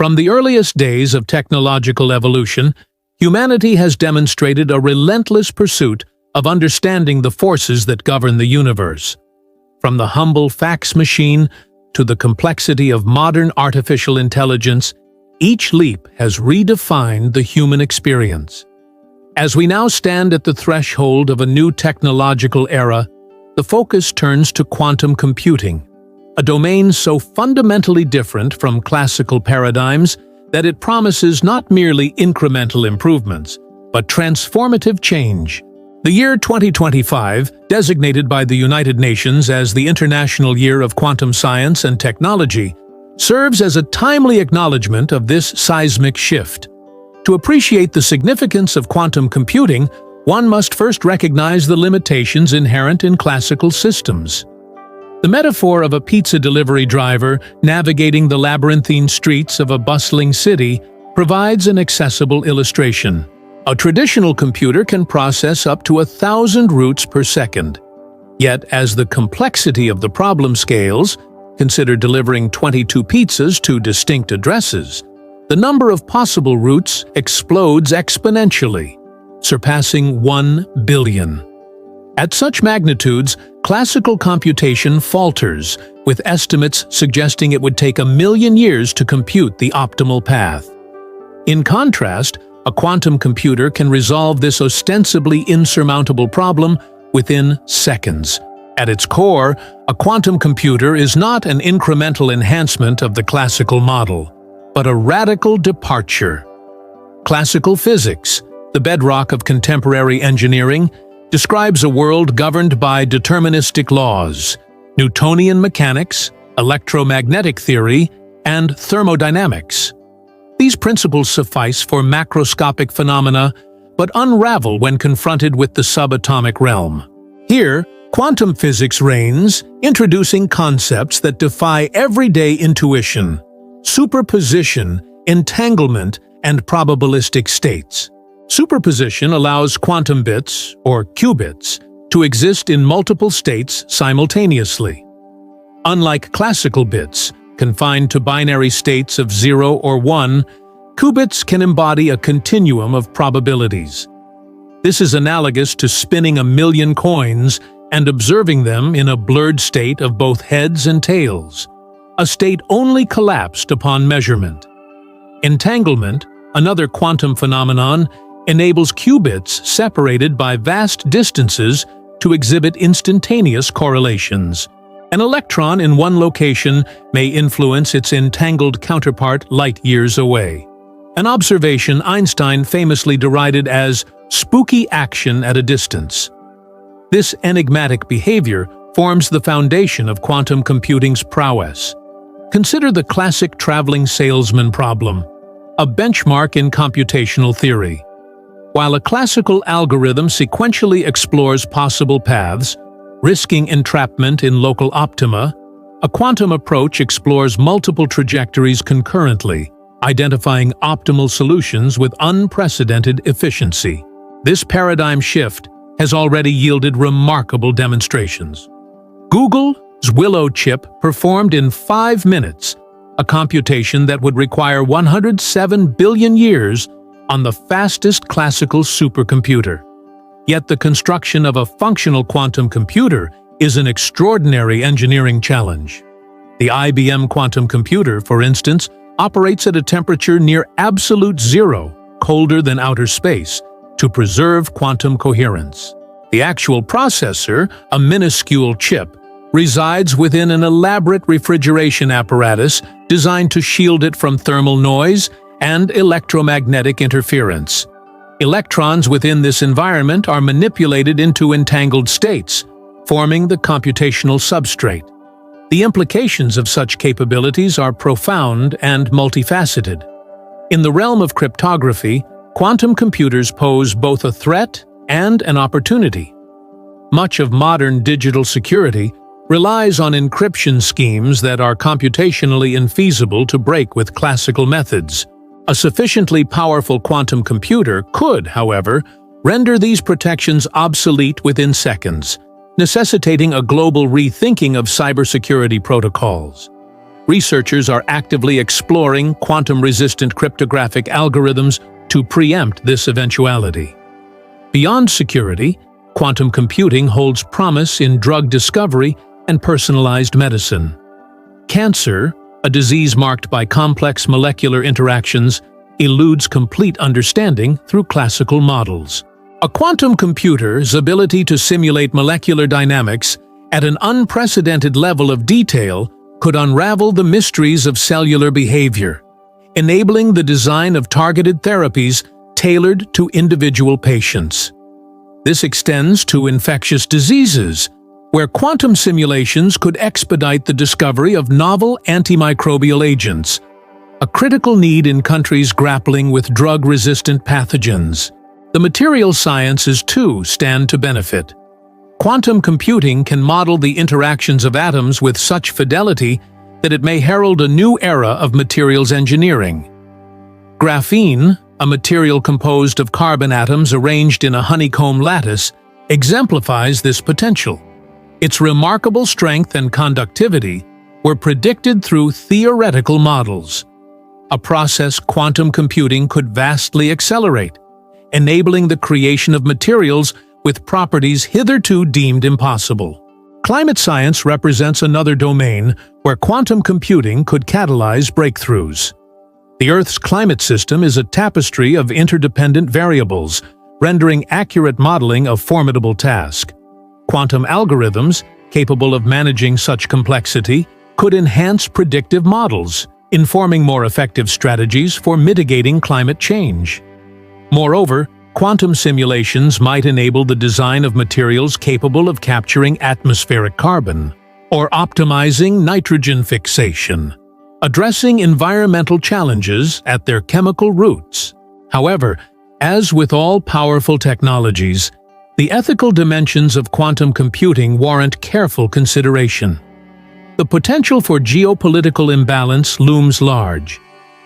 From the earliest days of technological evolution, humanity has demonstrated a relentless pursuit of understanding the forces that govern the universe. From the humble fax machine to the complexity of modern artificial intelligence, each leap has redefined the human experience. As we now stand at the threshold of a new technological era, the focus turns to quantum computing, a domain so fundamentally different from classical paradigms that it promises not merely incremental improvements, but transformative change. The year 2025, designated by the United Nations as the International Year of Quantum Science and Technology, serves as a timely acknowledgement of this seismic shift. To appreciate the significance of quantum computing, one must first recognize the limitations inherent in classical systems. The metaphor of a pizza delivery driver navigating the labyrinthine streets of a bustling city provides an accessible illustration. A traditional computer can process up to 1,000 routes per second. Yet, as the complexity of the problem scales, consider delivering 22 pizzas to distinct addresses, the number of possible routes explodes exponentially, surpassing 1 billion. At such magnitudes, classical computation falters, with estimates suggesting it would take 1 million years to compute the optimal path. In contrast, a quantum computer can resolve this ostensibly insurmountable problem within seconds. At its core, a quantum computer is not an incremental enhancement of the classical model, but a radical departure. Classical physics, the bedrock of contemporary engineering, describes a world governed by deterministic laws, Newtonian mechanics, electromagnetic theory, and thermodynamics. These principles suffice for macroscopic phenomena, but unravel when confronted with the subatomic realm. Here, quantum physics reigns, introducing concepts that defy everyday intuition: superposition, entanglement, and probabilistic states. Superposition allows quantum bits, or qubits, to exist in multiple states simultaneously. Unlike classical bits, confined to binary states of 0 or 1, qubits can embody a continuum of probabilities. This is analogous to spinning 1 million coins and observing them in a blurred state of both heads and tails, a state only collapsed upon measurement. Entanglement, another quantum phenomenon, enables qubits separated by vast distances to exhibit instantaneous correlations. An electron in one location may influence its entangled counterpart light-years away, an observation Einstein famously derided as spooky action at a distance. This enigmatic behavior forms the foundation of quantum computing's prowess. Consider the classic traveling salesman problem, a benchmark in computational theory. While a classical algorithm sequentially explores possible paths, risking entrapment in local optima, a quantum approach explores multiple trajectories concurrently, identifying optimal solutions with unprecedented efficiency. This paradigm shift has already yielded remarkable demonstrations. Google's Willow chip performed in 5 minutes, a computation that would require 107 billion years on the fastest classical supercomputer. Yet the construction of a functional quantum computer is an extraordinary engineering challenge. The IBM quantum computer, for instance, operates at a temperature near absolute zero, colder than outer space, to preserve quantum coherence. The actual processor, a minuscule chip, resides within an elaborate refrigeration apparatus designed to shield it from thermal noise and electromagnetic interference. Electrons within this environment are manipulated into entangled states, forming the computational substrate. The implications of such capabilities are profound and multifaceted. In the realm of cryptography, quantum computers pose both a threat and an opportunity. Much of modern digital security relies on encryption schemes that are computationally infeasible to break with classical methods. A sufficiently powerful quantum computer could, however, render these protections obsolete within seconds, necessitating a global rethinking of cybersecurity protocols. researchers are actively exploring quantum-resistant cryptographic algorithms to preempt this eventuality. Beyond security, quantum computing holds promise in drug discovery and personalized medicine. Cancer, a disease marked by complex molecular interactions, eludes complete understanding through classical models. A quantum computer's ability to simulate molecular dynamics at an unprecedented level of detail could unravel the mysteries of cellular behavior, enabling the design of targeted therapies tailored to individual patients. This extends to infectious diseases, where quantum simulations could expedite the discovery of novel antimicrobial agents, a critical need in countries grappling with drug-resistant pathogens. The material sciences, too, stand to benefit. Quantum computing can model the interactions of atoms with such fidelity that it may herald a new era of materials engineering. Graphene, a material composed of carbon atoms arranged in a honeycomb lattice, exemplifies this potential. Its remarkable strength and conductivity were predicted through theoretical models, a process quantum computing could vastly accelerate, enabling the creation of materials with properties hitherto deemed impossible. Climate science represents another domain where quantum computing could catalyze breakthroughs. The Earth's climate system is a tapestry of interdependent variables, rendering accurate modeling a formidable task. Quantum algorithms, capable of managing such complexity, could enhance predictive models, informing more effective strategies for mitigating climate change. Moreover, quantum simulations might enable the design of materials capable of capturing atmospheric carbon, or optimizing nitrogen fixation, addressing environmental challenges at their chemical roots. However, as with all powerful technologies, the ethical dimensions of quantum computing warrant careful consideration. The potential for geopolitical imbalance looms large.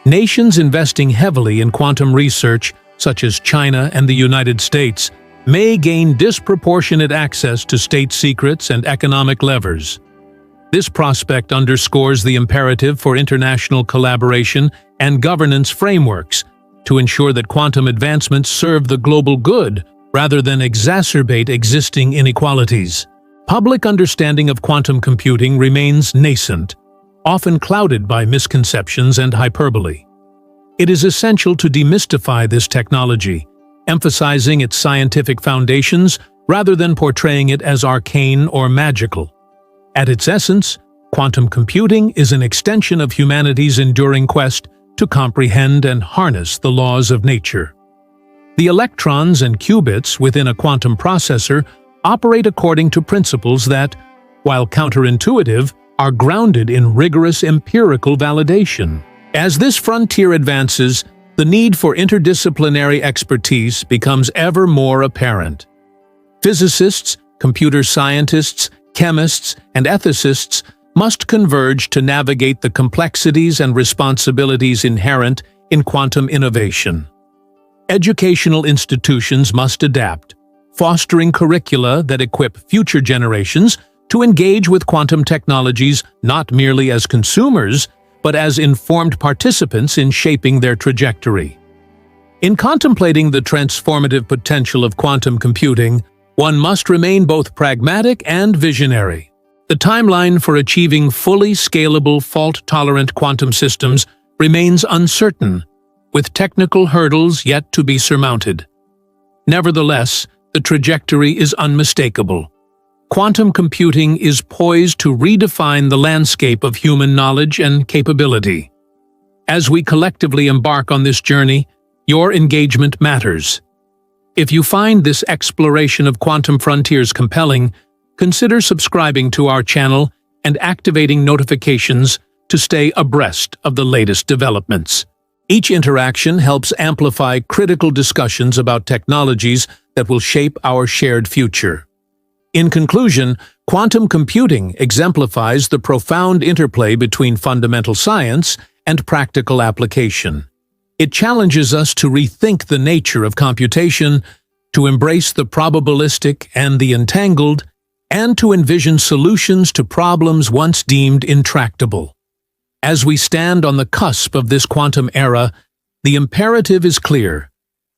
Nations investing heavily in quantum research, such as China and the United States, may gain disproportionate access to state secrets and economic levers. This prospect underscores the imperative for international collaboration and governance frameworks to ensure that quantum advancements serve the global good rather than exacerbate existing inequalities. Public understanding of quantum computing remains nascent, often clouded by misconceptions and hyperbole. It is essential to demystify this technology, emphasizing its scientific foundations rather than portraying it as arcane or magical. At its essence, quantum computing is an extension of humanity's enduring quest to comprehend and harness the laws of nature. The electrons and qubits within a quantum processor operate according to principles that, while counterintuitive, are grounded in rigorous empirical validation. As this frontier advances, the need for interdisciplinary expertise becomes ever more apparent. Physicists, computer scientists, chemists, and ethicists must converge to navigate the complexities and responsibilities inherent in quantum innovation. Educational institutions must adapt, fostering curricula that equip future generations to engage with quantum technologies not merely as consumers, but as informed participants in shaping their trajectory. In contemplating the transformative potential of quantum computing, one must remain both pragmatic and visionary. The timeline for achieving fully scalable, fault-tolerant quantum systems remains uncertain, with technical hurdles yet to be surmounted. Nevertheless, the trajectory is unmistakable. Quantum computing is poised to redefine the landscape of human knowledge and capability. As we collectively embark on this journey, your engagement matters. If you find this exploration of quantum frontiers compelling, consider subscribing to our channel and activating notifications to stay abreast of the latest developments. Each interaction helps amplify critical discussions about technologies that will shape our shared future. In conclusion, quantum computing exemplifies the profound interplay between fundamental science and practical application. It challenges us to rethink the nature of computation, to embrace the probabilistic and the entangled, and to envision solutions to problems once deemed intractable. As we stand on the cusp of this quantum era, the imperative is clear: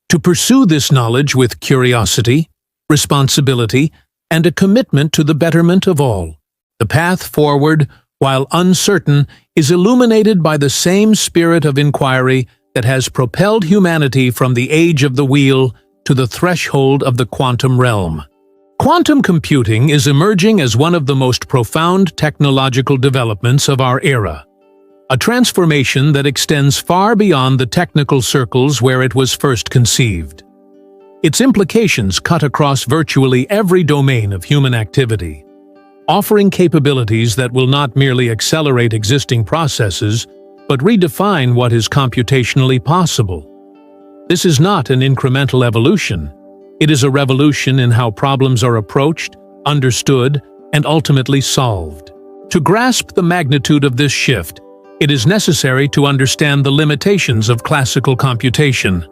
to pursue this knowledge with curiosity, responsibility, and a commitment to the betterment of all. The path forward, while uncertain, is illuminated by the same spirit of inquiry that has propelled humanity from the age of the wheel to the threshold of the quantum realm. Quantum computing is emerging as one of the most profound technological developments of our era, a transformation that extends far beyond the technical circles where it was first conceived. Its implications cut across virtually every domain of human activity, offering capabilities that will not merely accelerate existing processes, but redefine what is computationally possible. This is not an incremental evolution. It is a revolution in how problems are approached, understood, and ultimately solved. To grasp the magnitude of this shift, it is necessary to understand the limitations of classical computation.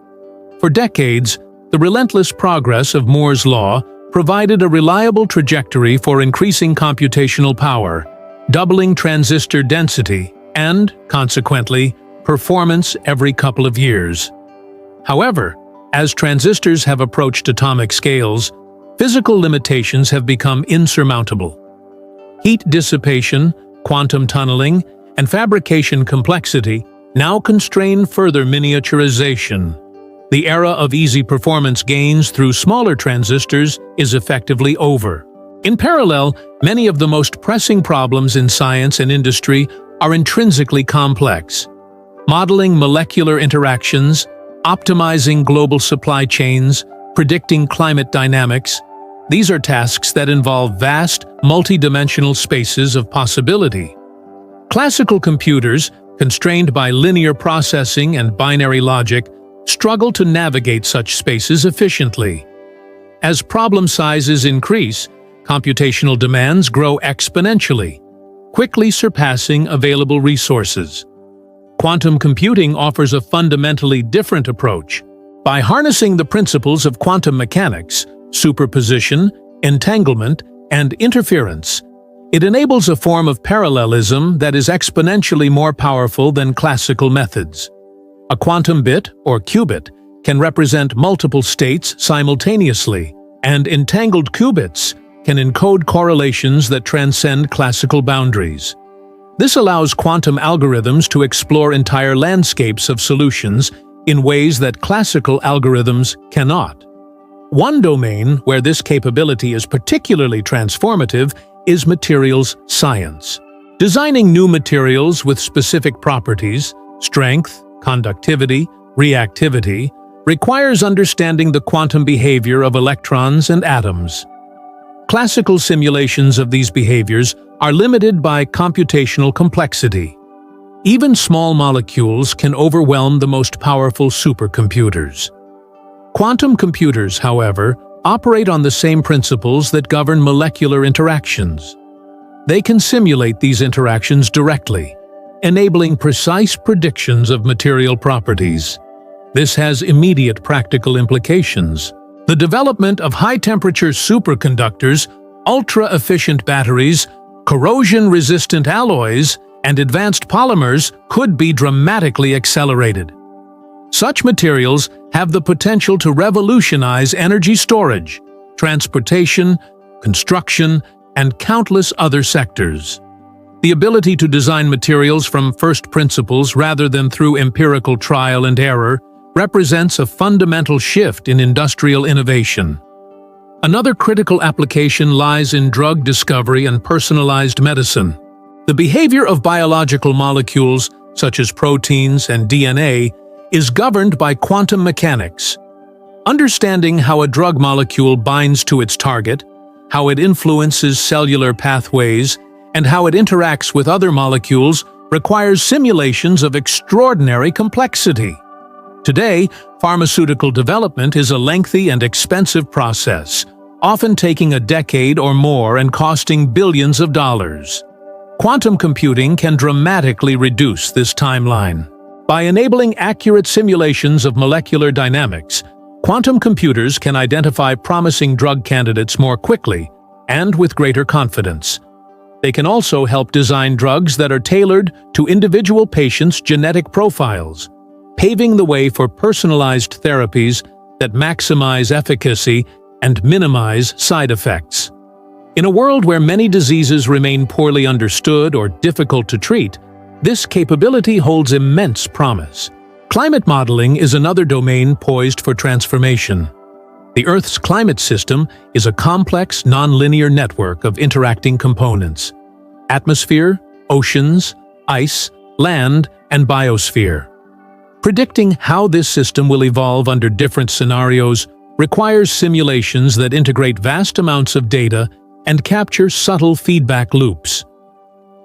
For decades, the relentless progress of Moore's law provided a reliable trajectory for increasing computational power, doubling transistor density, and, consequently, performance every couple of years. However, as transistors have approached atomic scales, physical limitations have become insurmountable. Heat dissipation, quantum tunneling, and fabrication complexity now constrain further miniaturization. The era of easy performance gains through smaller transistors is effectively over. In parallel, many of the most pressing problems in science and industry are intrinsically complex. Modeling molecular interactions, optimizing global supply chains, predicting climate dynamics, these are tasks that involve vast, multidimensional spaces of possibility. Classical computers, constrained by linear processing and binary logic, struggle to navigate such spaces efficiently. As problem sizes increase, computational demands grow exponentially, quickly surpassing available resources. Quantum computing offers a fundamentally different approach. By harnessing the principles of quantum mechanics, superposition, entanglement, and interference, it enables a form of parallelism that is exponentially more powerful than classical methods. A quantum bit, or qubit, can represent multiple states simultaneously, and entangled qubits can encode correlations that transcend classical boundaries. This allows quantum algorithms to explore entire landscapes of solutions in ways that classical algorithms cannot. One domain where this capability is particularly transformative is materials science. Designing new materials with specific properties, strength, conductivity, reactivity, requires understanding the quantum behavior of electrons and atoms. Classical simulations of these behaviors are limited by computational complexity. Even small molecules can overwhelm the most powerful supercomputers. Quantum computers, however, operate on the same principles that govern molecular interactions. They can simulate these interactions directly, enabling precise predictions of material properties. This has immediate practical implications. The development of high-temperature superconductors, ultra-efficient batteries, corrosion-resistant alloys, and advanced polymers could be dramatically accelerated. Such materials have the potential to revolutionize energy storage, transportation, construction, and countless other sectors. The ability to design materials from first principles rather than through empirical trial and error represents a fundamental shift in industrial innovation. Another critical application lies in drug discovery and personalized medicine. The behavior of biological molecules, such as proteins and DNA, is governed by quantum mechanics. Understanding how a drug molecule binds to its target, how it influences cellular pathways, and how it interacts with other molecules requires simulations of extraordinary complexity. Today, pharmaceutical development is a lengthy and expensive process, often taking a decade or more and costing billions of dollars. Quantum computing can dramatically reduce this timeline. By enabling accurate simulations of molecular dynamics, quantum computers can identify promising drug candidates more quickly and with greater confidence. They can also help design drugs that are tailored to individual patients' genetic profiles, paving the way for personalized therapies that maximize efficacy and minimize side effects. In a world where many diseases remain poorly understood or difficult to treat, this capability holds immense promise. Climate modeling is another domain poised for transformation. The Earth's climate system is a complex, non-linear network of interacting components: atmosphere, oceans, ice, land, and biosphere. Predicting how this system will evolve under different scenarios requires simulations that integrate vast amounts of data and capture subtle feedback loops.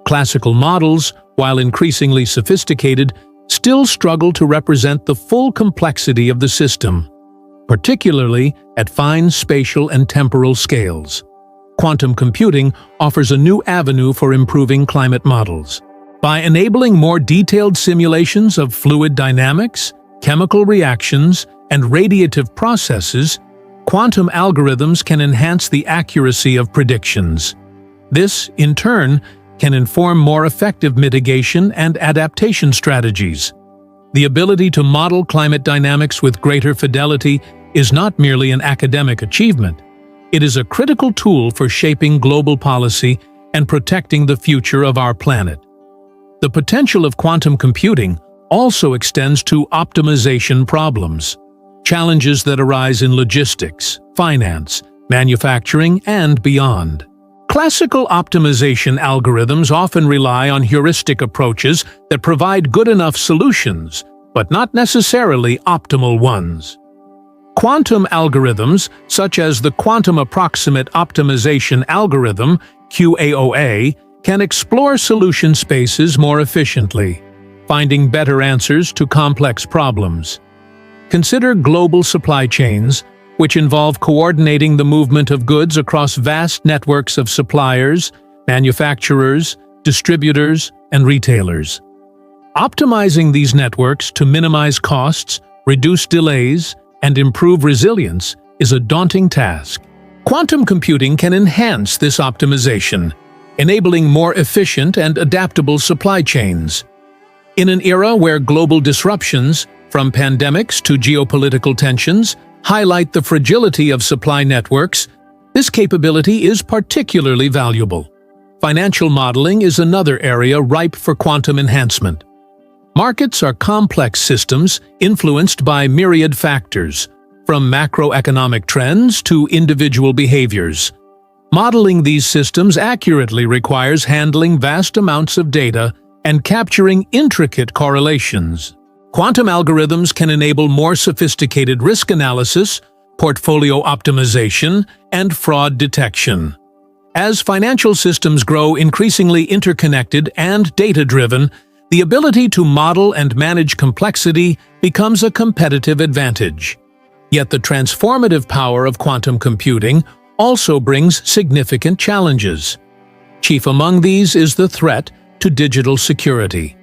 Classical models, while increasingly sophisticated, still struggle to represent the full complexity of the system, particularly at fine spatial and temporal scales. Quantum computing offers a new avenue for improving climate models. By enabling more detailed simulations of fluid dynamics, chemical reactions, and radiative processes, quantum algorithms can enhance the accuracy of predictions. This, in turn, can inform more effective mitigation and adaptation strategies. The ability to model climate dynamics with greater fidelity is not merely an academic achievement. It is a critical tool for shaping global policy and protecting the future of our planet. The potential of quantum computing also extends to optimization problems, challenges that arise in logistics, finance, manufacturing, and beyond. Classical optimization algorithms often rely on heuristic approaches that provide good enough solutions, but not necessarily optimal ones. Quantum algorithms, such as the Quantum Approximate Optimization Algorithm, QAOA, can explore solution spaces more efficiently, finding better answers to complex problems. Consider global supply chains, which involve coordinating the movement of goods across vast networks of suppliers, manufacturers, distributors, and retailers. Optimizing these networks to minimize costs, reduce delays, and improve resilience is a daunting task. Quantum computing can enhance this optimization, enabling more efficient and adaptable supply chains. In an era where global disruptions, from pandemics to geopolitical tensions, highlight the fragility of supply networks, this capability is particularly valuable. Financial modeling is another area ripe for quantum enhancement. Markets are complex systems influenced by myriad factors, from macroeconomic trends to individual behaviors. Modeling these systems accurately requires handling vast amounts of data and capturing intricate correlations. Quantum algorithms can enable more sophisticated risk analysis, portfolio optimization, and fraud detection. As financial systems grow increasingly interconnected and data-driven, the ability to model and manage complexity becomes a competitive advantage. Yet the transformative power of quantum computing also brings significant challenges. Chief among these is the threat to digital security.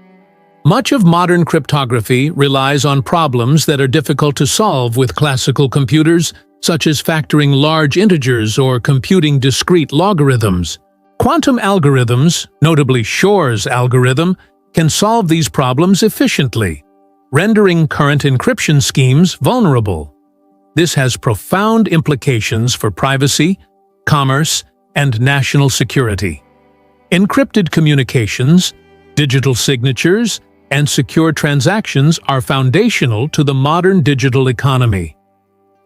Much of modern cryptography relies on problems that are difficult to solve with classical computers, such as factoring large integers or computing discrete logarithms. Quantum algorithms, notably Shor's algorithm, can solve these problems efficiently, rendering current encryption schemes vulnerable. This has profound implications for privacy, commerce, and national security. Encrypted communications, digital signatures, and secure transactions are foundational to the modern digital economy.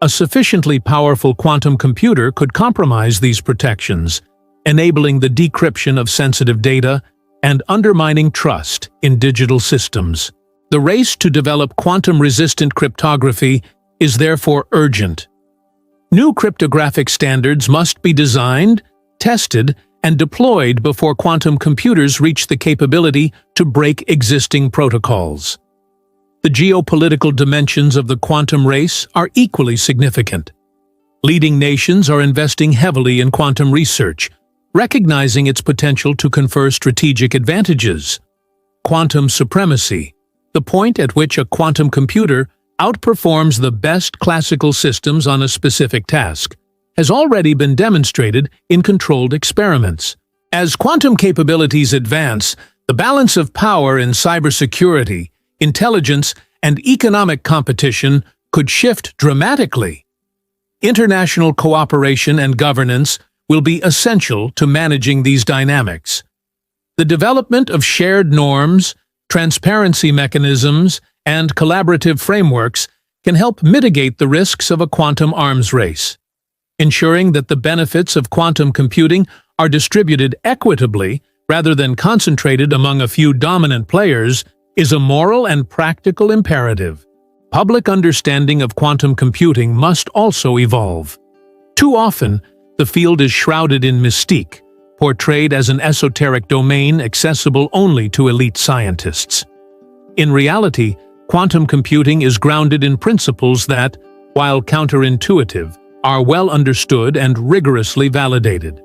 A sufficiently powerful quantum computer could compromise these protections, enabling the decryption of sensitive data and undermining trust in digital systems. The race to develop quantum-resistant cryptography is therefore urgent. New cryptographic standards must be designed, tested, and deployed before quantum computers reach the capability to break existing protocols. The geopolitical dimensions of the quantum race are equally significant. Leading nations are investing heavily in quantum research, recognizing its potential to confer strategic advantages. Quantum supremacy, the point at which a quantum computer outperforms the best classical systems on a specific task, has already been demonstrated in controlled experiments, As quantum capabilities advance, the balance of power in cybersecurity, intelligence, and economic competition could shift dramatically. International cooperation and governance will be essential to managing these dynamics. The development of shared norms, transparency mechanisms, and collaborative frameworks can help mitigate the risks of a quantum arms race. Ensuring that the benefits of quantum computing are distributed equitably rather than concentrated among a few dominant players is a moral and practical imperative. Public understanding of quantum computing must also evolve. Too often, the field is shrouded in mystique, portrayed as an esoteric domain accessible only to elite scientists. In reality, quantum computing is grounded in principles that, while counterintuitive, are well understood and rigorously validated.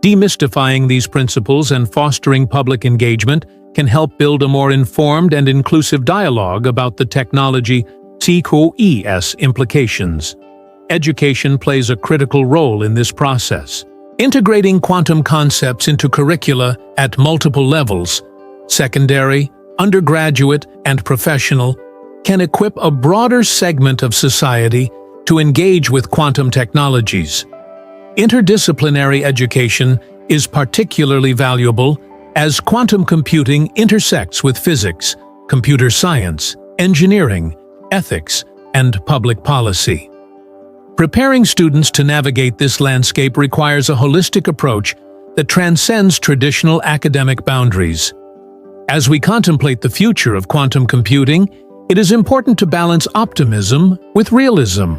Demystifying these principles and fostering public engagement can help build a more informed and inclusive dialogue about the technology's implications. Education plays a critical role in this process. Integrating quantum concepts into curricula at multiple levels, secondary, undergraduate, and professional, can equip a broader segment of society to engage with quantum technologies. Interdisciplinary education is particularly valuable as quantum computing intersects with physics, computer science, engineering, ethics, and public policy. Preparing students to navigate this landscape requires a holistic approach that transcends traditional academic boundaries. As we contemplate the future of quantum computing, it is important to balance optimism with realism.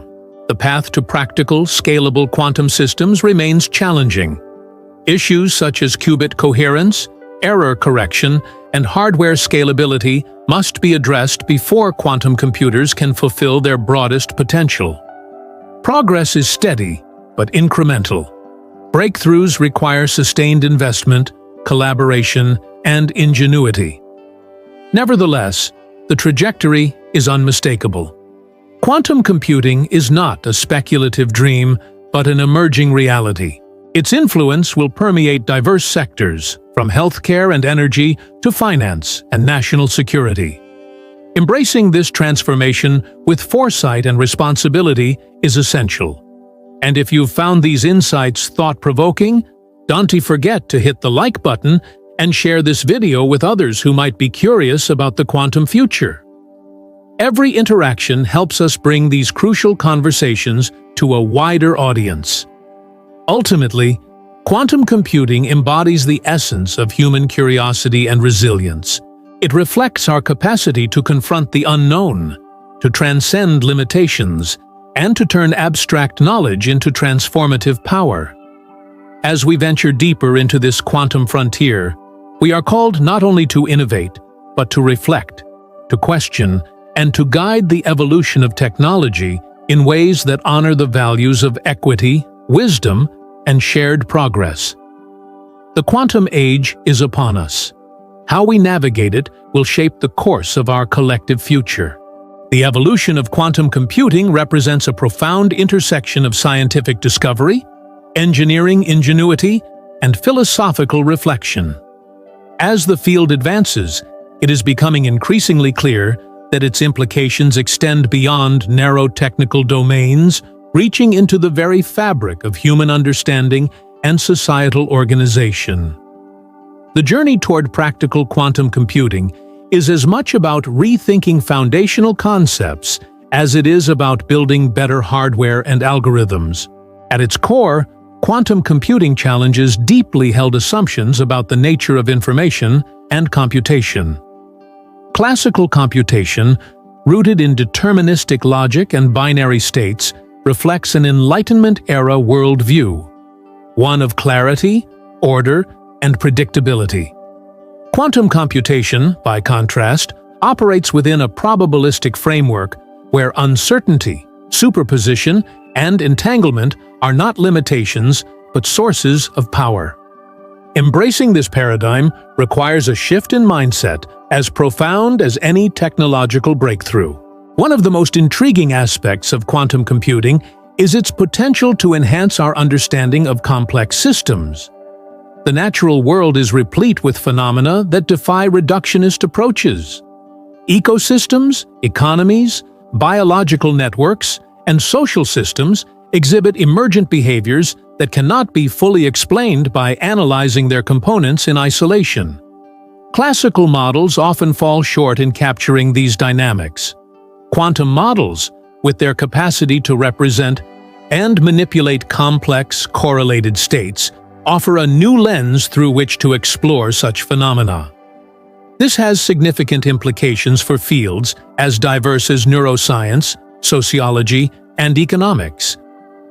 The path to practical, scalable quantum systems remains challenging. Issues such as qubit coherence, error correction, and hardware scalability must be addressed before quantum computers can fulfill their broadest potential. Progress is steady, but incremental. Breakthroughs require sustained investment, collaboration, and ingenuity. Nevertheless, the trajectory is unmistakable. Quantum computing is not a speculative dream, but an emerging reality. Its influence will permeate diverse sectors, from healthcare and energy to finance and national security. Embracing this transformation with foresight and responsibility is essential. And if you've found these insights thought-provoking, don't forget to hit the like button and share this video with others who might be curious about the quantum future. Every interaction helps us bring these crucial conversations to a wider audience. Ultimately, quantum computing embodies the essence of human curiosity and resilience. It reflects our capacity to confront the unknown, to transcend limitations, and to turn abstract knowledge into transformative power. As we venture deeper into this quantum frontier, we are called not only to innovate, but to reflect, to question, and to guide the evolution of technology in ways that honor the values of equity, wisdom, and shared progress. The quantum age is upon us. How we navigate it will shape the course of our collective future. The evolution of quantum computing represents a profound intersection of scientific discovery, engineering ingenuity, and philosophical reflection. As the field advances, it is becoming increasingly clear that its implications extend beyond narrow technical domains, reaching into the very fabric of human understanding and societal organization. The journey toward practical quantum computing is as much about rethinking foundational concepts as it is about building better hardware and algorithms. At its core, quantum computing challenges deeply held assumptions about the nature of information and computation. Classical computation, rooted in deterministic logic and binary states, reflects an Enlightenment-era worldview, one of clarity, order, and predictability. Quantum computation, by contrast, operates within a probabilistic framework where uncertainty, superposition, and entanglement are not limitations but sources of power. Embracing this paradigm requires a shift in mindset as profound as any technological breakthrough. One of the most intriguing aspects of quantum computing is its potential to enhance our understanding of complex systems. The natural world is replete with phenomena that defy reductionist approaches. Ecosystems, economies, biological networks, and social systems exhibit emergent behaviors that cannot be fully explained by analyzing their components in isolation. Classical models often fall short in capturing these dynamics. Quantum models, with their capacity to represent and manipulate complex, correlated states, offer a new lens through which to explore such phenomena. This has significant implications for fields as diverse as neuroscience, sociology, and economics.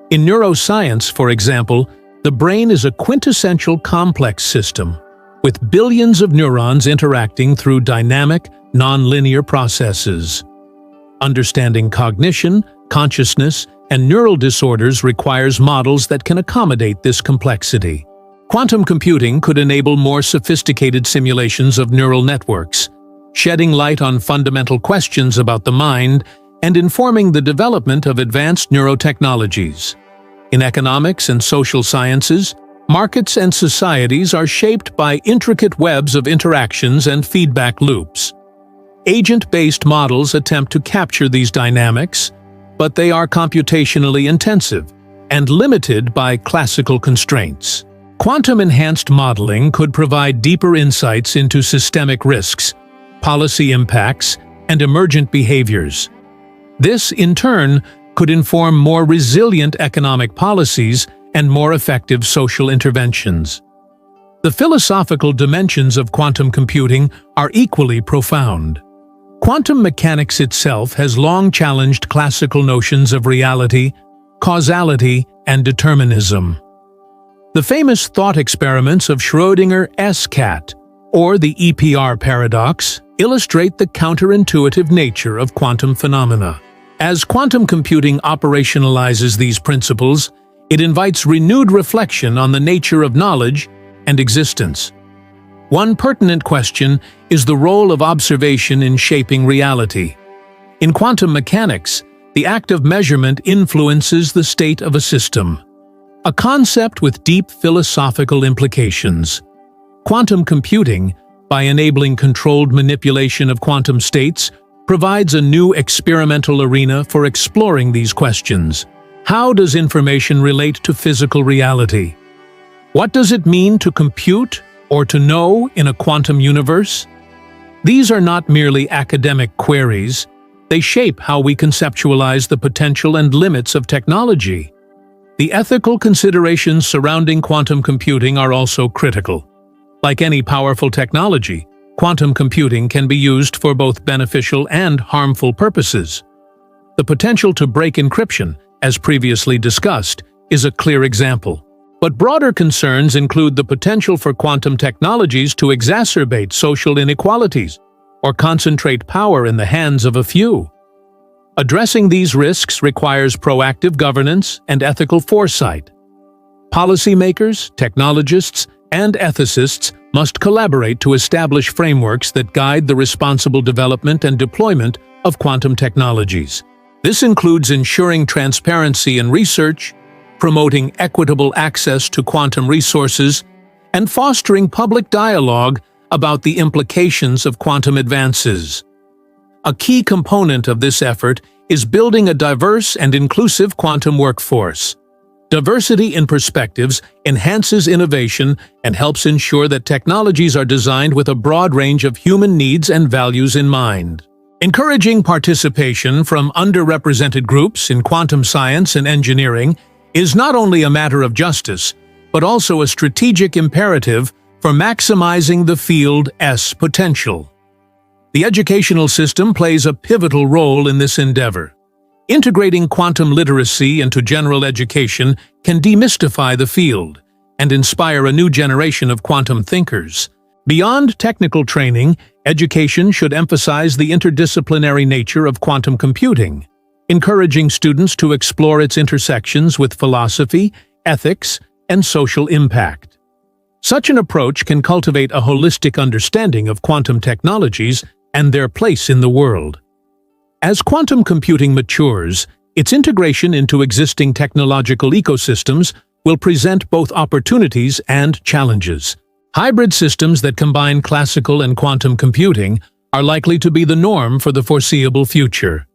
In neuroscience, for example, the brain is a quintessential complex system, with billions of neurons interacting through dynamic, nonlinear processes. Understanding cognition, consciousness, and neural disorders requires models that can accommodate this complexity. Quantum computing could enable more sophisticated simulations of neural networks, shedding light on fundamental questions about the mind and informing the development of advanced neurotechnologies. In economics and social sciences, markets and societies are shaped by intricate webs of interactions and feedback loops. Agent-based models attempt to capture these dynamics, but they are computationally intensive and limited by classical constraints. Quantum-enhanced modeling could provide deeper insights into systemic risks, policy impacts, and emergent behaviors. This, in turn, could inform more resilient economic policies and more effective social interventions. The philosophical dimensions of quantum computing are equally profound. Quantum mechanics itself has long challenged classical notions of reality, causality, and determinism. The famous thought experiments of Schrödinger's cat, or the EPR paradox, illustrate the counterintuitive nature of quantum phenomena. As quantum computing operationalizes these principles, it invites renewed reflection on the nature of knowledge and existence. One pertinent question is the role of observation in shaping reality. In quantum mechanics, the act of measurement influences the state of a system, a concept with deep philosophical implications. Quantum computing, by enabling controlled manipulation of quantum states, provides a new experimental arena for exploring these questions. How does information relate to physical reality? What does it mean to compute or to know in a quantum universe? These are not merely academic queries. They shape how we conceptualize the potential and limits of technology. The ethical considerations surrounding quantum computing are also critical. Like any powerful technology, quantum computing can be used for both beneficial and harmful purposes. The potential to break encryption, as previously discussed, is a clear example. But broader concerns include the potential for quantum technologies to exacerbate social inequalities or concentrate power in the hands of a few. Addressing these risks requires proactive governance and ethical foresight. Policymakers, technologists, and ethicists must collaborate to establish frameworks that guide the responsible development and deployment of quantum technologies. This includes ensuring transparency in research, promoting equitable access to quantum resources, and fostering public dialogue about the implications of quantum advances. A key component of this effort is building a diverse and inclusive quantum workforce. Diversity in perspectives enhances innovation and helps ensure that technologies are designed with a broad range of human needs and values in mind. Encouraging participation from underrepresented groups in quantum science and engineering is not only a matter of justice, but also a strategic imperative for maximizing the field's potential. The educational system plays a pivotal role in this endeavor. Integrating quantum literacy into general education can demystify the field and inspire a new generation of quantum thinkers. Beyond technical training, education should emphasize the interdisciplinary nature of quantum computing, encouraging students to explore its intersections with philosophy, ethics, and social impact. Such an approach can cultivate a holistic understanding of quantum technologies and their place in the world. As quantum computing matures, its integration into existing technological ecosystems will present both opportunities and challenges. Hybrid systems that combine classical and quantum computing are likely to be the norm for the foreseeable future.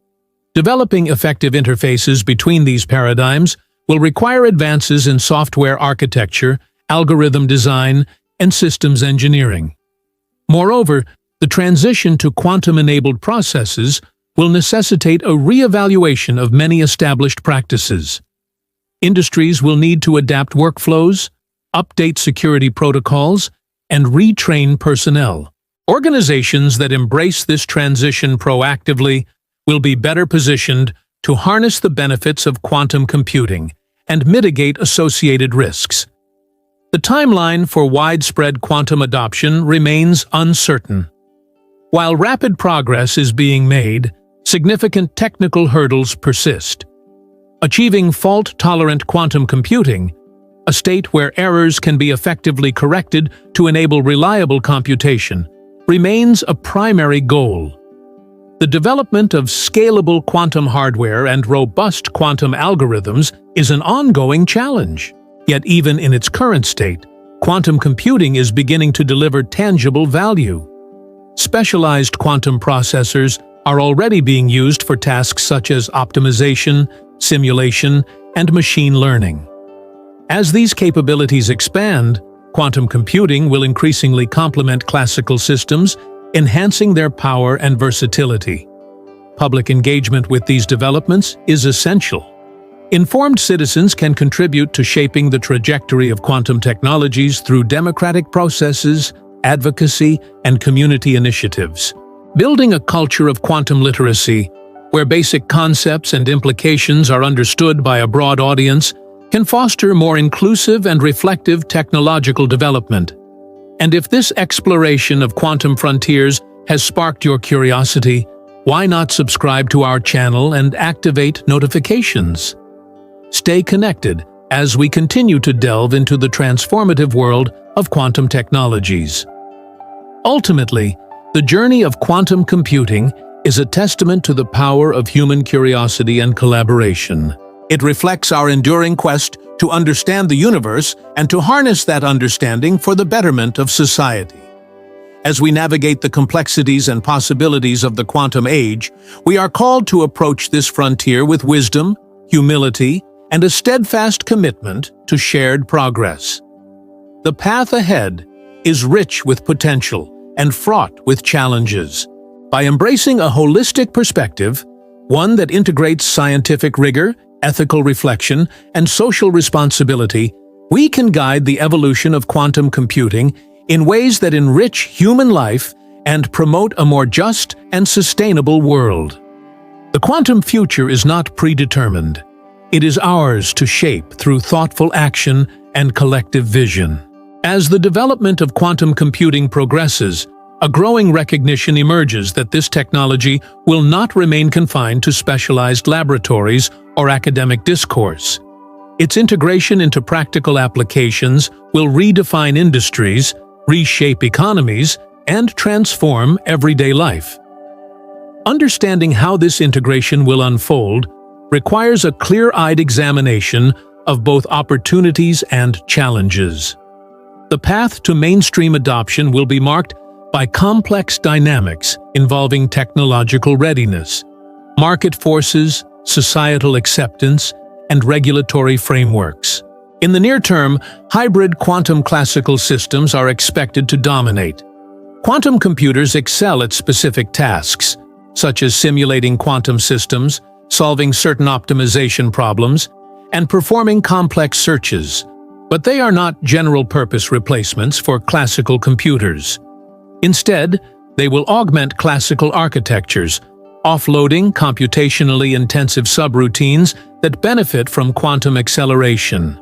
Developing effective interfaces between these paradigms will require advances in software architecture, algorithm design, and systems engineering. Moreover, the transition to quantum-enabled processes will necessitate a re-evaluation of many established practices. Industries will need to adapt workflows, update security protocols, and retrain personnel. Organizations that embrace this transition proactively will be better positioned to harness the benefits of quantum computing and mitigate associated risks. The timeline for widespread quantum adoption remains uncertain. While rapid progress is being made, significant technical hurdles persist. Achieving fault-tolerant quantum computing, a state where errors can be effectively corrected to enable reliable computation, remains a primary goal. The development of scalable quantum hardware and robust quantum algorithms is an ongoing challenge. Yet even in its current state, quantum computing is beginning to deliver tangible value. Specialized quantum processors are already being used for tasks such as optimization, simulation, and machine learning. As these capabilities expand, quantum computing will increasingly complement classical systems, enhancing their power and versatility. Public engagement with these developments is essential. Informed citizens can contribute to shaping the trajectory of quantum technologies through democratic processes, advocacy, and community initiatives. Building a culture of quantum literacy, where basic concepts and implications are understood by a broad audience, can foster more inclusive and reflective technological development. And if this exploration of quantum frontiers has sparked your curiosity, why not subscribe to our channel and activate notifications? Stay connected as we continue to delve into the transformative world of quantum technologies. Ultimately, the journey of quantum computing is a testament to the power of human curiosity and collaboration. It reflects our enduring quest to understand the universe and to harness that understanding for the betterment of society. As we navigate the complexities and possibilities of the quantum age, we are called to approach this frontier with wisdom, humility, and a steadfast commitment to shared progress. The path ahead is rich with potential and fraught with challenges. By embracing a holistic perspective, one that integrates scientific rigor, ethical reflection, and social responsibility, we can guide the evolution of quantum computing in ways that enrich human life and promote a more just and sustainable world. The quantum future is not predetermined. It is ours to shape through thoughtful action and collective vision. As the development of quantum computing progresses, a growing recognition emerges that this technology will not remain confined to specialized laboratories or academic discourse. Its integration into practical applications will redefine industries, reshape economies, and transform everyday life. Understanding how this integration will unfold requires a clear-eyed examination of both opportunities and challenges. The path to mainstream adoption will be marked by complex dynamics involving technological readiness, market forces, societal acceptance, and regulatory frameworks. In the near term, hybrid quantum classical systems are expected to dominate. Quantum computers excel at specific tasks, such as simulating quantum systems, solving certain optimization problems, and performing complex searches, but they are not general-purpose replacements for classical computers. Instead, they will augment classical architectures, offloading computationally intensive subroutines that benefit from quantum acceleration.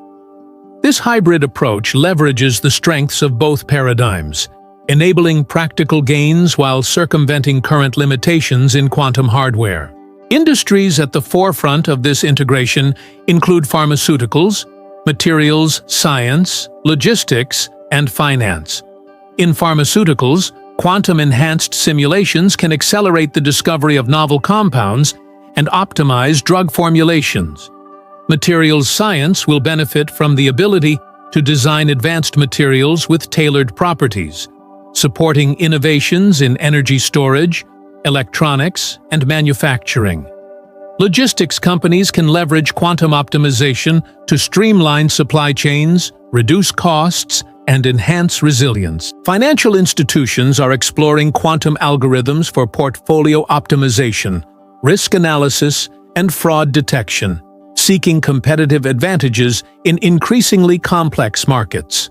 This hybrid approach leverages the strengths of both paradigms, enabling practical gains while circumventing current limitations in quantum hardware. Industries at the forefront of this integration include pharmaceuticals, materials science, logistics, and finance. In pharmaceuticals, quantum-enhanced simulations can accelerate the discovery of novel compounds and optimize drug formulations. Materials science will benefit from the ability to design advanced materials with tailored properties, supporting innovations in energy storage, electronics, and manufacturing. Logistics companies can leverage quantum optimization to streamline supply chains, reduce costs, and enhance resilience. Financial institutions are exploring quantum algorithms for portfolio optimization, risk analysis, and fraud detection, seeking competitive advantages in increasingly complex markets.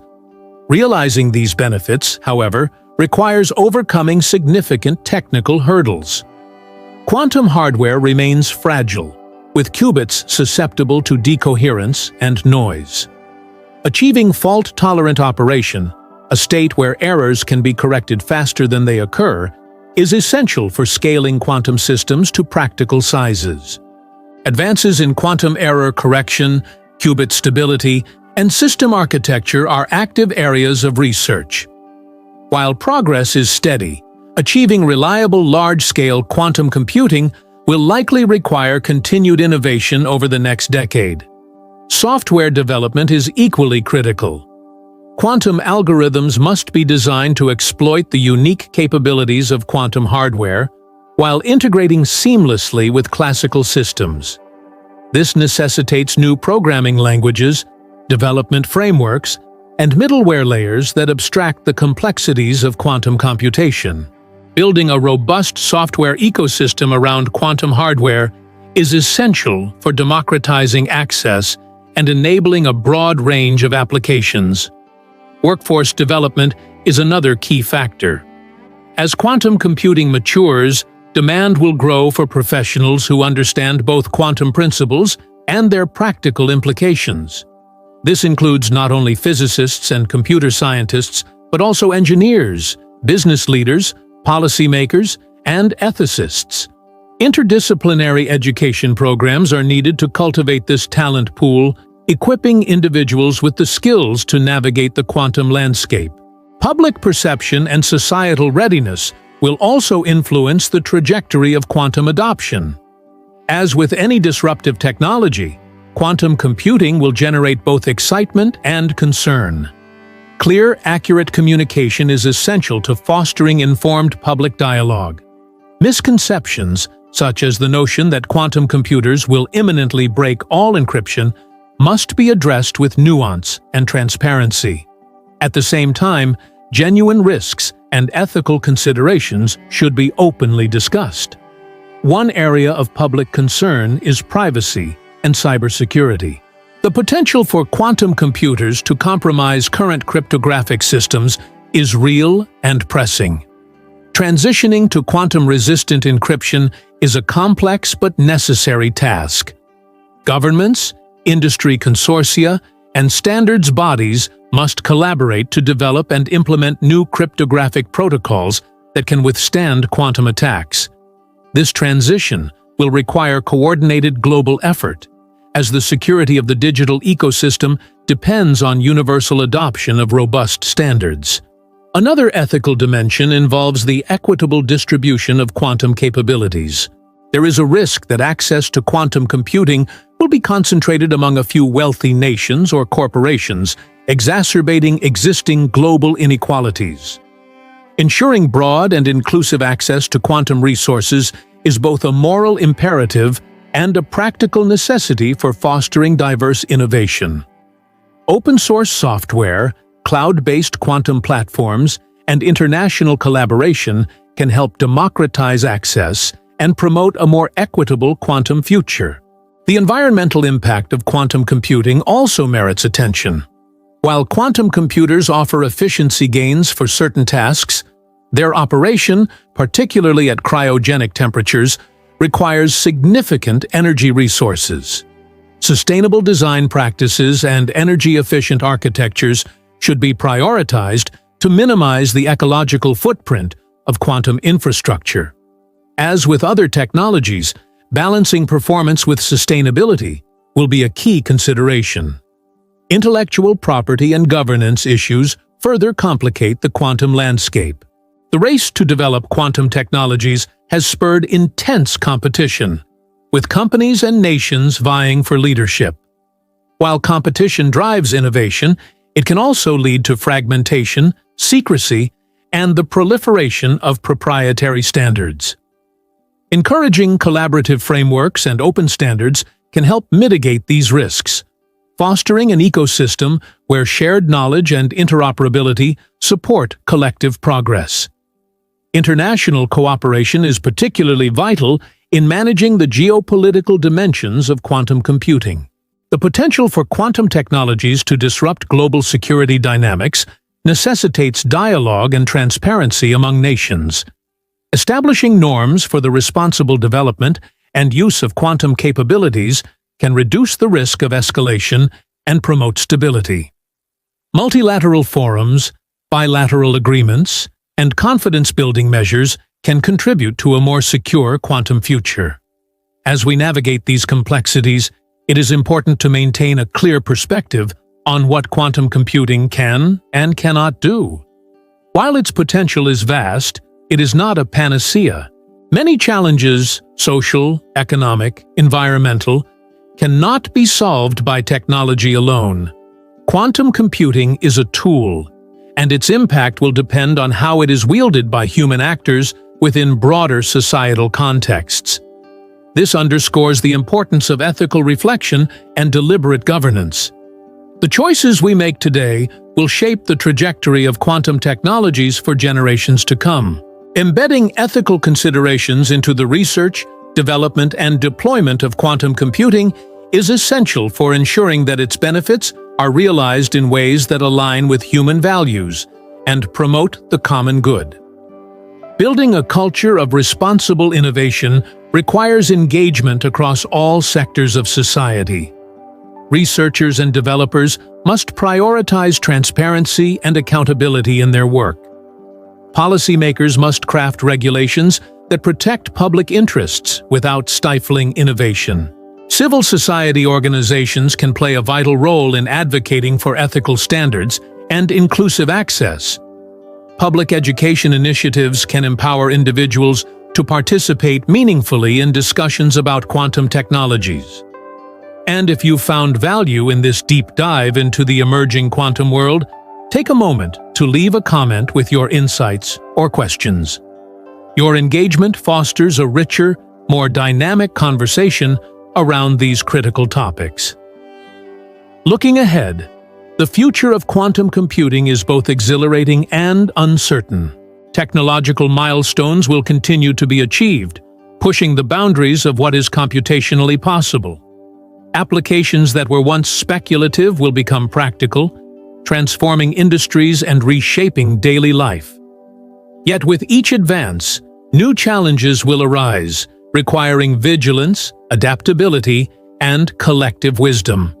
Realizing these benefits, however, requires overcoming significant technical hurdles. Quantum hardware remains fragile, with qubits susceptible to decoherence and noise. Achieving fault-tolerant operation, a state where errors can be corrected faster than they occur, is essential for scaling quantum systems to practical sizes. Advances in quantum error correction, qubit stability, and system architecture are active areas of research. While progress is steady, achieving reliable large-scale quantum computing will likely require continued innovation over the next decade. Software development is equally critical. Quantum algorithms must be designed to exploit the unique capabilities of quantum hardware while integrating seamlessly with classical systems. This necessitates new programming languages, development frameworks, and middleware layers that abstract the complexities of quantum computation. Building a robust software ecosystem around quantum hardware is essential for democratizing access and enabling a broad range of applications. Workforce development is another key factor. As quantum computing matures, demand will grow for professionals who understand both quantum principles and their practical implications. This includes not only physicists and computer scientists, but also engineers, business leaders, policymakers, and ethicists. Interdisciplinary education programs are needed to cultivate this talent pool, equipping individuals with the skills to navigate the quantum landscape. Public perception and societal readiness will also influence the trajectory of quantum adoption. As with any disruptive technology, quantum computing will generate both excitement and concern. Clear, accurate communication is essential to fostering informed public dialogue. Misconceptions, such as the notion that quantum computers will imminently break all encryption, must be addressed with nuance and transparency. At the same time, genuine risks and ethical considerations should be openly discussed. One area of public concern is privacy and cybersecurity. The potential for quantum computers to compromise current cryptographic systems is real and pressing. Transitioning to quantum-resistant encryption is a complex but necessary task. Governments, industry consortia, and standards bodies must collaborate to develop and implement new cryptographic protocols that can withstand quantum attacks. This transition will require coordinated global effort, as the security of the digital ecosystem depends on universal adoption of robust standards. Another ethical dimension involves the equitable distribution of quantum capabilities. There is a risk that access to quantum computing will be concentrated among a few wealthy nations or corporations, exacerbating existing global inequalities. Ensuring broad and inclusive access to quantum resources is both a moral imperative and a practical necessity for fostering diverse innovation. Open-source software, cloud-based quantum platforms, and international collaboration can help democratize access and promote a more equitable quantum future. The environmental impact of quantum computing also merits attention. While quantum computers offer efficiency gains for certain tasks, their operation, particularly at cryogenic temperatures, requires significant energy resources. Sustainable design practices and energy-efficient architectures should be prioritized to minimize the ecological footprint of quantum infrastructure. As with other technologies, balancing performance with sustainability will be a key consideration. Intellectual property and governance issues further complicate the quantum landscape. The race to develop quantum technologies has spurred intense competition, with companies and nations vying for leadership. While competition drives innovation, it can also lead to fragmentation, secrecy, and the proliferation of proprietary standards. Encouraging collaborative frameworks and open standards can help mitigate these risks, fostering an ecosystem where shared knowledge and interoperability support collective progress. International cooperation is particularly vital in managing the geopolitical dimensions of quantum computing. The potential for quantum technologies to disrupt global security dynamics necessitates dialogue and transparency among nations. Establishing norms for the responsible development and use of quantum capabilities can reduce the risk of escalation and promote stability. Multilateral forums, bilateral agreements, and confidence-building measures can contribute to a more secure quantum future. As we navigate these complexities, it is important to maintain a clear perspective on what quantum computing can and cannot do. While its potential is vast, it is not a panacea. Many challenges, social, economic, environmental, cannot be solved by technology alone. Quantum computing is a tool, and its impact will depend on how it is wielded by human actors within broader societal contexts. This underscores the importance of ethical reflection and deliberate governance. The choices we make today will shape the trajectory of quantum technologies for generations to come. Embedding ethical considerations into the research, development, and deployment of quantum computing is essential for ensuring that its benefits are realized in ways that align with human values and promote the common good. Building a culture of responsible innovation requires engagement across all sectors of society. Researchers and developers must prioritize transparency and accountability in their work. Policymakers must craft regulations that protect public interests without stifling innovation. Civil society organizations can play a vital role in advocating for ethical standards and inclusive access. Public education initiatives can empower individuals to participate meaningfully in discussions about quantum technologies. And if you found value in this deep dive into the emerging quantum world, take a moment to leave a comment with your insights or questions. Your engagement fosters a richer, more dynamic conversation around these critical topics. Looking ahead, the future of quantum computing is both exhilarating and uncertain. Technological milestones will continue to be achieved, pushing the boundaries of what is computationally possible. Applications that were once speculative will become practical, transforming industries and reshaping daily life. Yet with each advance, new challenges will arise, requiring vigilance, adaptability, and collective wisdom.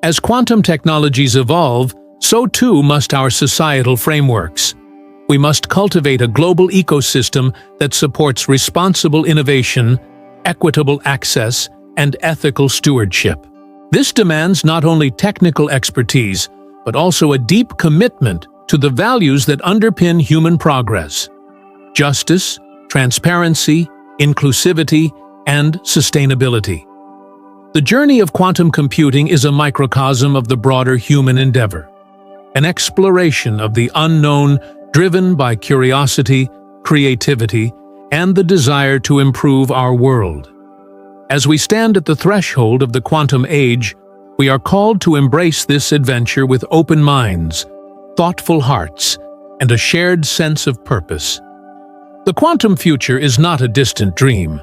As quantum technologies evolve, so too must our societal frameworks. We must cultivate a global ecosystem that supports responsible innovation, equitable access, and ethical stewardship. This demands not only technical expertise, but also a deep commitment to the values that underpin human progress: justice, transparency, inclusivity, and sustainability. The journey of quantum computing is a microcosm of the broader human endeavor, an exploration of the unknown driven by curiosity, creativity, and the desire to improve our world. As we stand at the threshold of the quantum age, we are called to embrace this adventure with open minds, thoughtful hearts, and a shared sense of purpose. The quantum future is not a distant dream.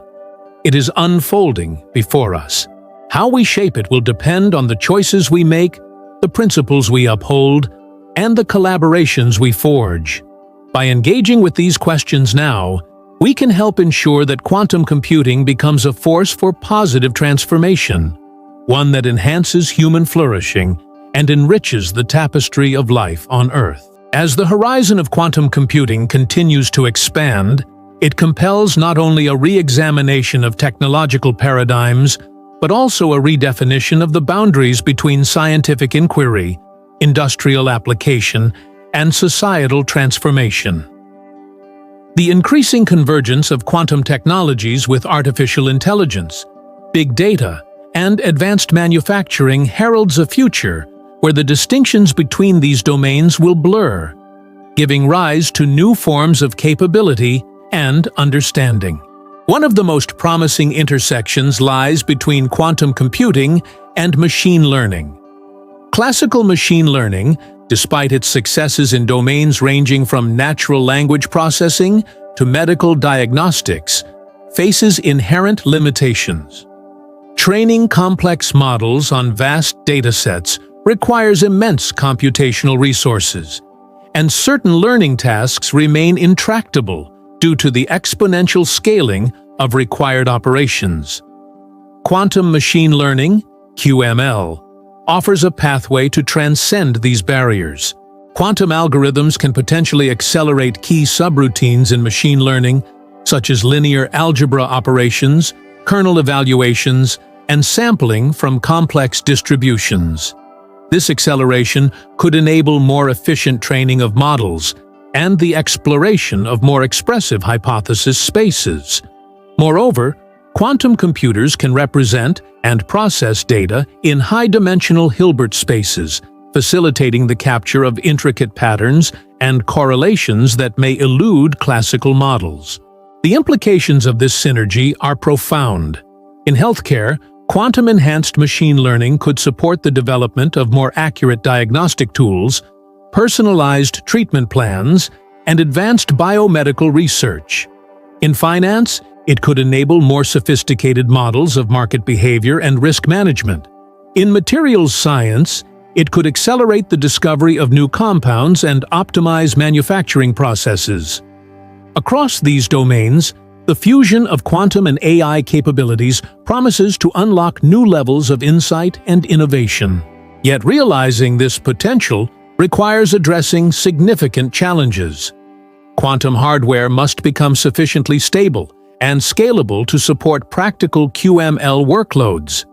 It is unfolding before us. How we shape it will depend on the choices we make, the principles we uphold, and the collaborations we forge. By engaging with these questions now, we can help ensure that quantum computing becomes a force for positive transformation, one that enhances human flourishing and enriches the tapestry of life on Earth. As the horizon of quantum computing continues to expand, it compels not only a re-examination of technological paradigms, but also a redefinition of the boundaries between scientific inquiry, industrial application, and societal transformation. The increasing convergence of quantum technologies with artificial intelligence, big data, and advanced manufacturing heralds a future where the distinctions between these domains will blur, giving rise to new forms of capability and understanding. One of the most promising intersections lies between quantum computing and machine learning. Classical machine learning, despite its successes in domains ranging from natural language processing to medical diagnostics, faces inherent limitations. Training complex models on vast datasets requires immense computational resources, and certain learning tasks remain intractable due to the exponential scaling of required operations. Quantum machine learning, QML, offers a pathway to transcend these barriers. Quantum algorithms can potentially accelerate key subroutines in machine learning, such as linear algebra operations, kernel evaluations, and sampling from complex distributions. This acceleration could enable more efficient training of models and the exploration of more expressive hypothesis spaces. Moreover, quantum computers can represent and process data in high-dimensional Hilbert spaces, facilitating the capture of intricate patterns and correlations that may elude classical models. The implications of this synergy are profound. In healthcare, quantum-enhanced machine learning could support the development of more accurate diagnostic tools, personalized treatment plans, and advanced biomedical research. In finance, it could enable more sophisticated models of market behavior and risk management. In materials science, it could accelerate the discovery of new compounds and optimize manufacturing processes. Across these domains, the fusion of quantum and AI capabilities promises to unlock new levels of insight and innovation. Yet realizing this potential requires addressing significant challenges. Quantum hardware must become sufficiently stable and scalable to support practical QML workloads.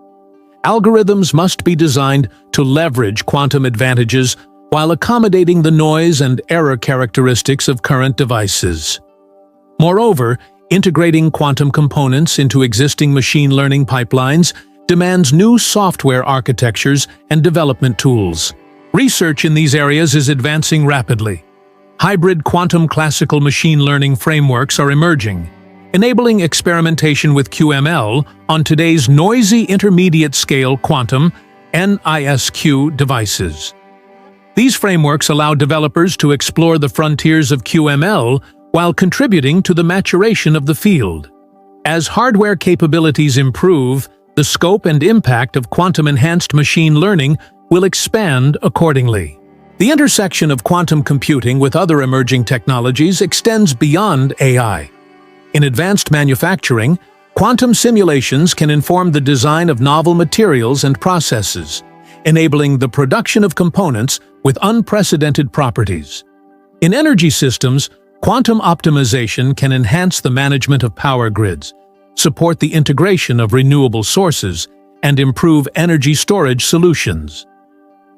Algorithms must be designed to leverage quantum advantages while accommodating the noise and error characteristics of current devices. Moreover, integrating quantum components into existing machine learning pipelines demands new software architectures and development tools. Research in these areas is advancing rapidly. Hybrid quantum classical machine learning frameworks are emerging, enabling experimentation with QML on today's noisy intermediate-scale quantum (NISQ) devices. These frameworks allow developers to explore the frontiers of QML while contributing to the maturation of the field. As hardware capabilities improve, the scope and impact of quantum-enhanced machine learning will expand accordingly. The intersection of quantum computing with other emerging technologies extends beyond AI. In advanced manufacturing, quantum simulations can inform the design of novel materials and processes, enabling the production of components with unprecedented properties. In energy systems, quantum optimization can enhance the management of power grids, support the integration of renewable sources, and improve energy storage solutions.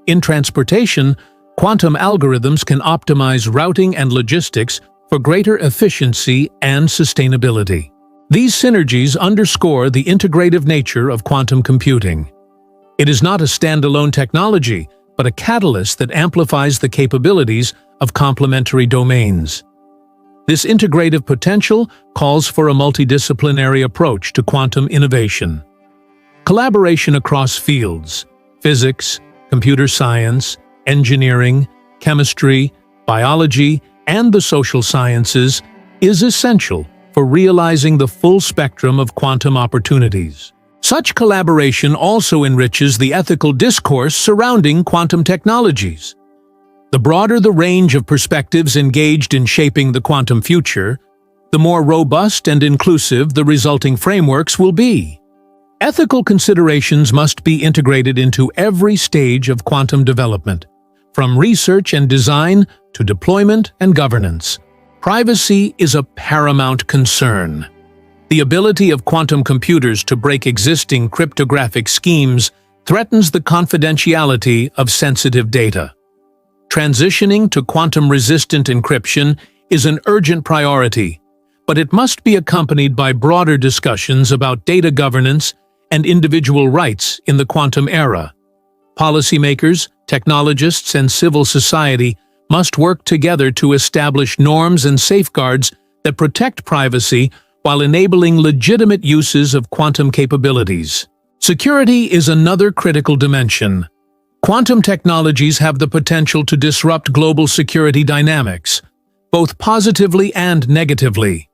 In transportation, quantum algorithms can optimize routing and logistics for greater efficiency and sustainability. These synergies underscore the integrative nature of quantum computing. It is not a standalone technology, but a catalyst that amplifies the capabilities of complementary domains. This integrative potential calls for a multidisciplinary approach to quantum innovation. Collaboration across fields, physics, computer science, engineering, chemistry, biology, and the social sciences is essential for realizing the full spectrum of quantum opportunities. Such collaboration also enriches the ethical discourse surrounding quantum technologies. The broader the range of perspectives engaged in shaping the quantum future, the more robust and inclusive the resulting frameworks will be. Ethical considerations must be integrated into every stage of quantum development, from research and design to deployment and governance. Privacy is a paramount concern. The ability of quantum computers to break existing cryptographic schemes threatens the confidentiality of sensitive data. Transitioning to quantum-resistant encryption is an urgent priority, but it must be accompanied by broader discussions about data governance and individual rights in the quantum era. Policymakers, technologists, and civil society must work together to establish norms and safeguards that protect privacy while enabling legitimate uses of quantum capabilities. Security is another critical dimension. Quantum technologies have the potential to disrupt global security dynamics, both positively and negatively.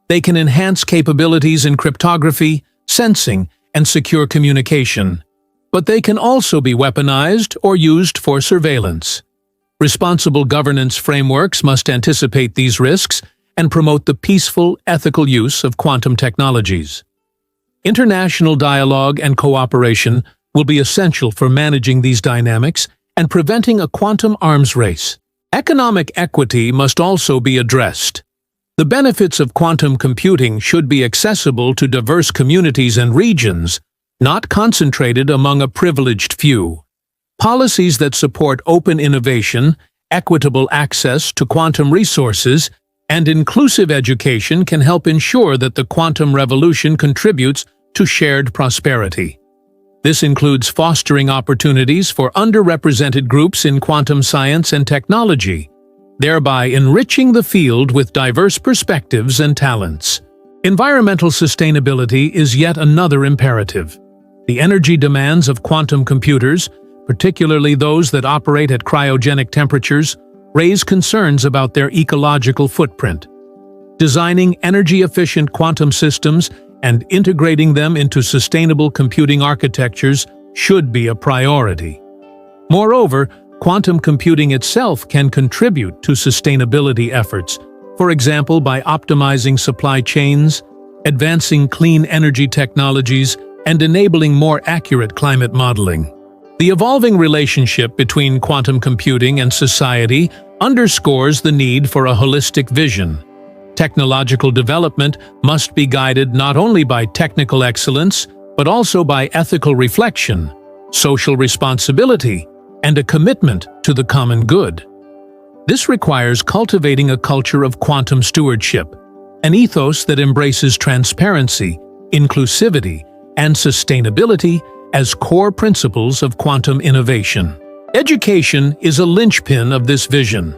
They can enhance capabilities in cryptography, sensing, and secure communication, but they can also be weaponized or used for surveillance. Responsible governance frameworks must anticipate these risks and promote the peaceful, ethical use of quantum technologies. International dialogue and cooperation will be essential for managing these dynamics and preventing a quantum arms race. Economic equity must also be addressed. The benefits of quantum computing should be accessible to diverse communities and regions, not concentrated among a privileged few. Policies that support open innovation, equitable access to quantum resources, and inclusive education can help ensure that the quantum revolution contributes to shared prosperity. This includes fostering opportunities for underrepresented groups in quantum science and technology, thereby enriching the field with diverse perspectives and talents. Environmental sustainability is yet another imperative. The energy demands of quantum computers, particularly those that operate at cryogenic temperatures, raise concerns about their ecological footprint. Designing energy-efficient quantum systems and integrating them into sustainable computing architectures should be a priority. Moreover, quantum computing itself can contribute to sustainability efforts, for example by optimizing supply chains, advancing clean energy technologies, and enabling more accurate climate modeling. The evolving relationship between quantum computing and society underscores the need for a holistic vision. Technological development must be guided not only by technical excellence, but also by ethical reflection, social responsibility, and a commitment to the common good. This requires cultivating a culture of quantum stewardship, an ethos that embraces transparency, inclusivity, and sustainability as core principles of quantum innovation. Education is a linchpin of this vision.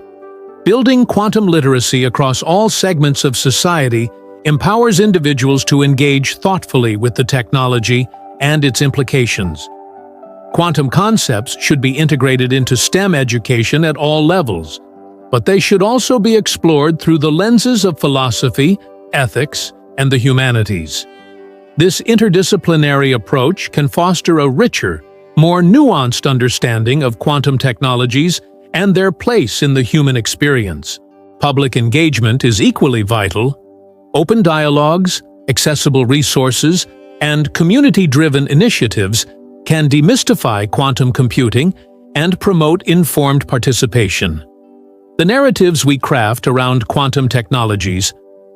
Building quantum literacy across all segments of society empowers individuals to engage thoughtfully with the technology and its implications. Quantum concepts should be integrated into STEM education at all levels, but they should also be explored through the lenses of philosophy, ethics, and the humanities. This interdisciplinary approach can foster a richer, more nuanced understanding of quantum technologies and their place in the human experience. Public engagement is equally vital. Open dialogues, accessible resources, and community-driven initiatives can demystify quantum computing and promote informed participation. The narratives we craft around quantum technologies,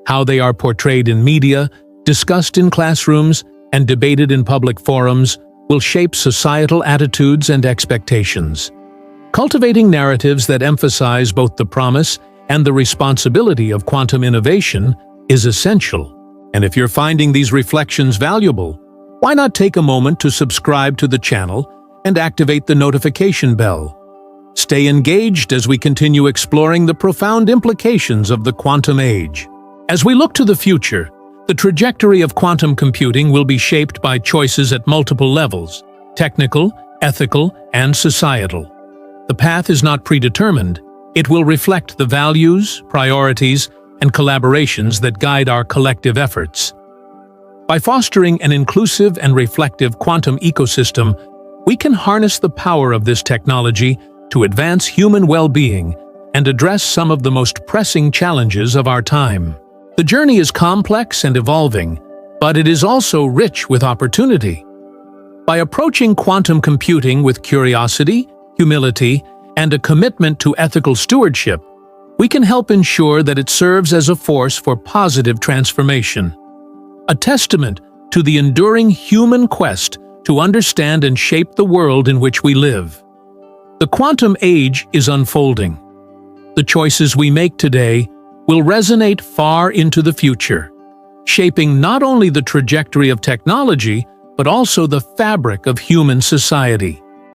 how they are portrayed in media, discussed in classrooms, and debated in public forums, will shape societal attitudes and expectations. Cultivating narratives that emphasize both the promise and the responsibility of quantum innovation is essential. And if you're finding these reflections valuable, why not take a moment to subscribe to the channel and activate the notification bell? Stay engaged as we continue exploring the profound implications of the quantum age. As we look to the future, the trajectory of quantum computing will be shaped by choices at multiple levels: technical, ethical, and societal. The path is not predetermined. It will reflect the values, priorities, and collaborations that guide our collective efforts. By fostering an inclusive and reflective quantum ecosystem, we can harness the power of this technology to advance human well-being and address some of the most pressing challenges of our time. The journey is complex and evolving, but it is also rich with opportunity. By approaching quantum computing with curiosity, humility, and a commitment to ethical stewardship, we can help ensure that it serves as a force for positive transformation, a testament to the enduring human quest to understand and shape the world in which we live. The quantum age is unfolding. The choices we make today will resonate far into the future, shaping not only the trajectory of technology, but also the fabric of human society.